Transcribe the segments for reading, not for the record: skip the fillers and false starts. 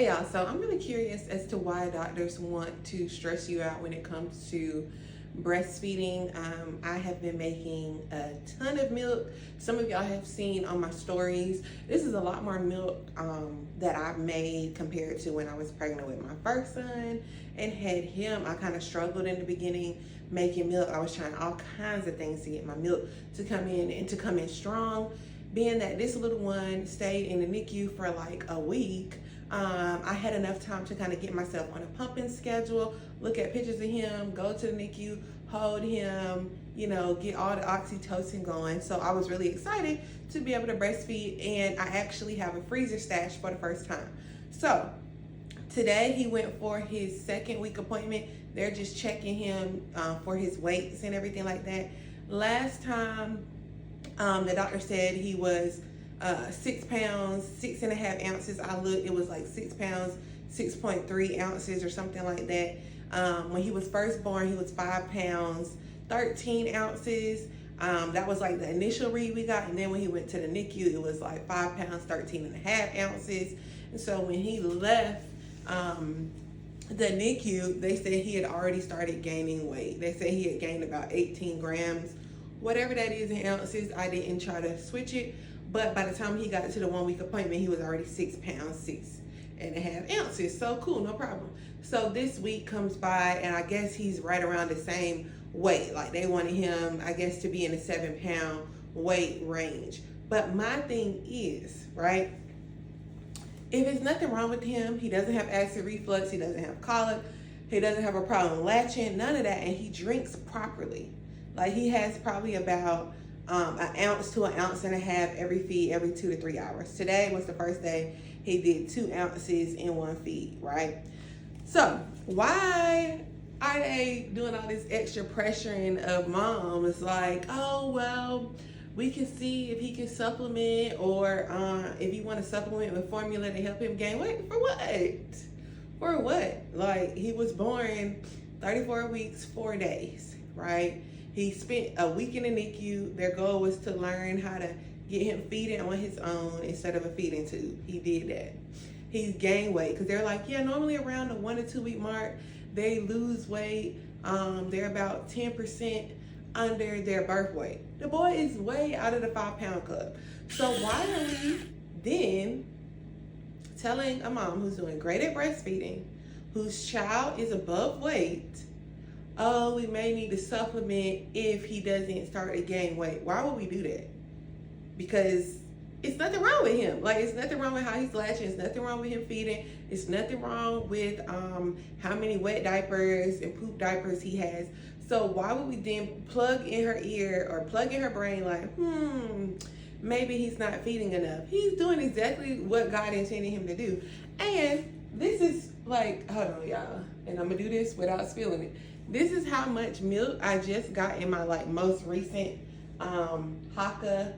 Hey y'all, so I'm really curious as to why doctors want to stress you out when it comes to breastfeeding. I have been making a ton of milk. Some of y'all have seen on my stories. This is a lot more milk that I've made compared to when I was pregnant with my first son and had him. I kind of struggled in the beginning making milk. I was trying all kinds of things to get my milk to come in and to come in strong. Being that this little one stayed in the NICU for like a week, I had enough time to kind of get myself on a pumping schedule, look at pictures of him, go to the NICU, hold him, you know, get all the oxytocin going. So I was really excited to be able to breastfeed, and I actually have a freezer stash for the first time. So today he went for his second week appointment. They're just checking him for his weights and everything like that. Last time the doctor said he was 6 pounds, 6.5 ounces. I looked, it was like 6 pounds, 6.3 ounces or something like that. When he was first born, he was 5 pounds, 13 ounces. That was like the initial read we got. And then when he went to the NICU, it was like 5 pounds, 13.5 ounces. And so when he left the NICU, they said he had already started gaining weight. They said he had gained about 18 grams, whatever that is in ounces. I didn't try to switch it. But by the time he got to the 1 week appointment, he was already 6 pounds, 6.5 ounces. So cool, no problem. So this week comes by, and I guess he's right around the same weight. Like they wanted him, I guess, to be in the 7 pound weight range. But my thing is, right, if there's nothing wrong with him, he doesn't have acid reflux, he doesn't have colic, he doesn't have a problem latching, none of that, and he drinks properly. Like he has probably about an ounce to an ounce and a half every feed every 2 to 3 hours. Today was the first day he did 2 ounces in one feed, right? So why are they doing all this extra pressuring of mom? It's like, oh, well, we can see if he can supplement, or if you want to supplement with formula to help him gain weight. For what? For what? Like, he was born 34 weeks, 4 days, right? He spent a week in the NICU. Their goal was to learn how to get him feeding on his own instead of a feeding tube. He did that. He's gained weight because they're like, yeah, normally around the 1 to 2 week mark, they lose weight. They're about 10% under their birth weight. The boy is way out of the 5 pound club. So why are we then telling a mom who's doing great at breastfeeding, whose child is above weight, oh, we may need to supplement if he doesn't start to gain weight? Why would we do that? Because it's nothing wrong with him. Like, it's nothing wrong with how he's latching. It's nothing wrong with him feeding. It's nothing wrong with how many wet diapers and poop diapers he has. So why would we then plug in her ear or plug in her brain like, maybe he's not feeding enough? He's doing exactly what God intended him to do. And this is like, hold on, y'all. And I'm going to do this without spilling it. This is how much milk I just got in my like most recent Haka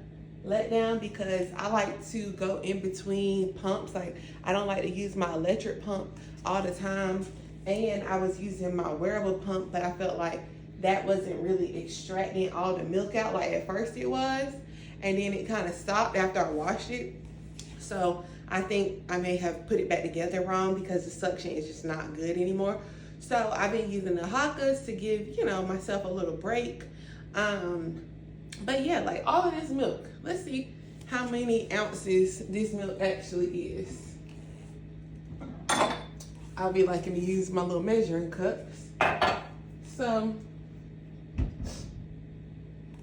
letdown, because I like to go in between pumps. Like, I don't like to use my electric pump all the time. And I was using my wearable pump, but I felt like that wasn't really extracting all the milk out like at first it was. And then it kind of stopped after I washed it. So I think I may have put it back together wrong because the suction is just not good anymore. So I've been using the Hakas to give, you know, myself a little break. But yeah, like all of this milk. Let's see how many ounces this milk actually is. I'll be liking to use my little measuring cups. So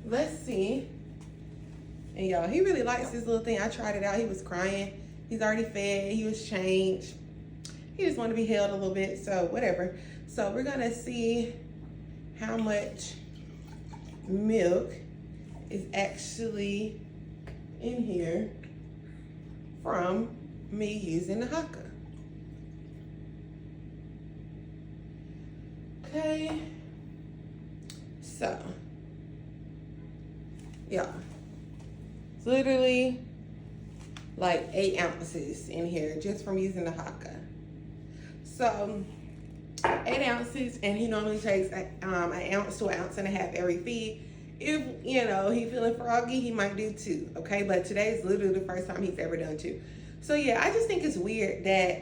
let's see. And y'all, he really likes this little thing. I tried it out. He was crying. He's already fed. He was changed. He just wanted to be held a little bit, so whatever. So we're gonna see how much milk is actually in here from me using the Haka. Okay, so yeah, it's literally like 8 ounces in here just from using the Haka. So 8 ounces, and he normally takes an ounce to an ounce and a half every feed. If, you know, he feeling froggy, he might do 2, okay? But today's literally the first time he's ever done 2. So yeah, I just think it's weird that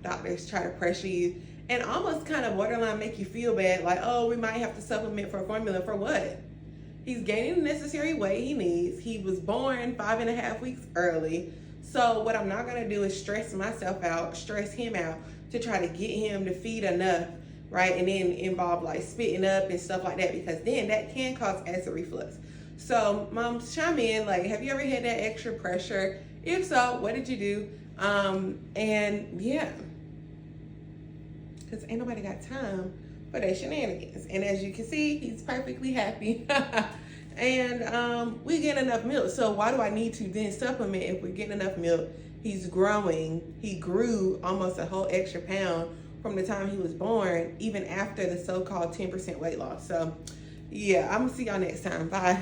doctors try to pressure you and almost kind of borderline make you feel bad, like, oh, we might have to supplement for formula. For what? He's gaining the necessary weight he needs. He was born 5.5 weeks early. So what I'm not gonna do is stress myself out, stress him out to try to get him to feed enough, right? And then involve like spitting up and stuff like that, because then that can cause acid reflux. So moms, chime in, like, have you ever had that extra pressure? If so, what did you do? And yeah, because ain't nobody got time for their shenanigans. And as you can see, he's perfectly happy. And we get enough milk. So why do I need to then supplement if we're getting enough milk? He's growing. He grew almost a whole extra pound from the time he was born, even after the so-called 10% weight loss. So yeah, I'm gonna see y'all next time. Bye.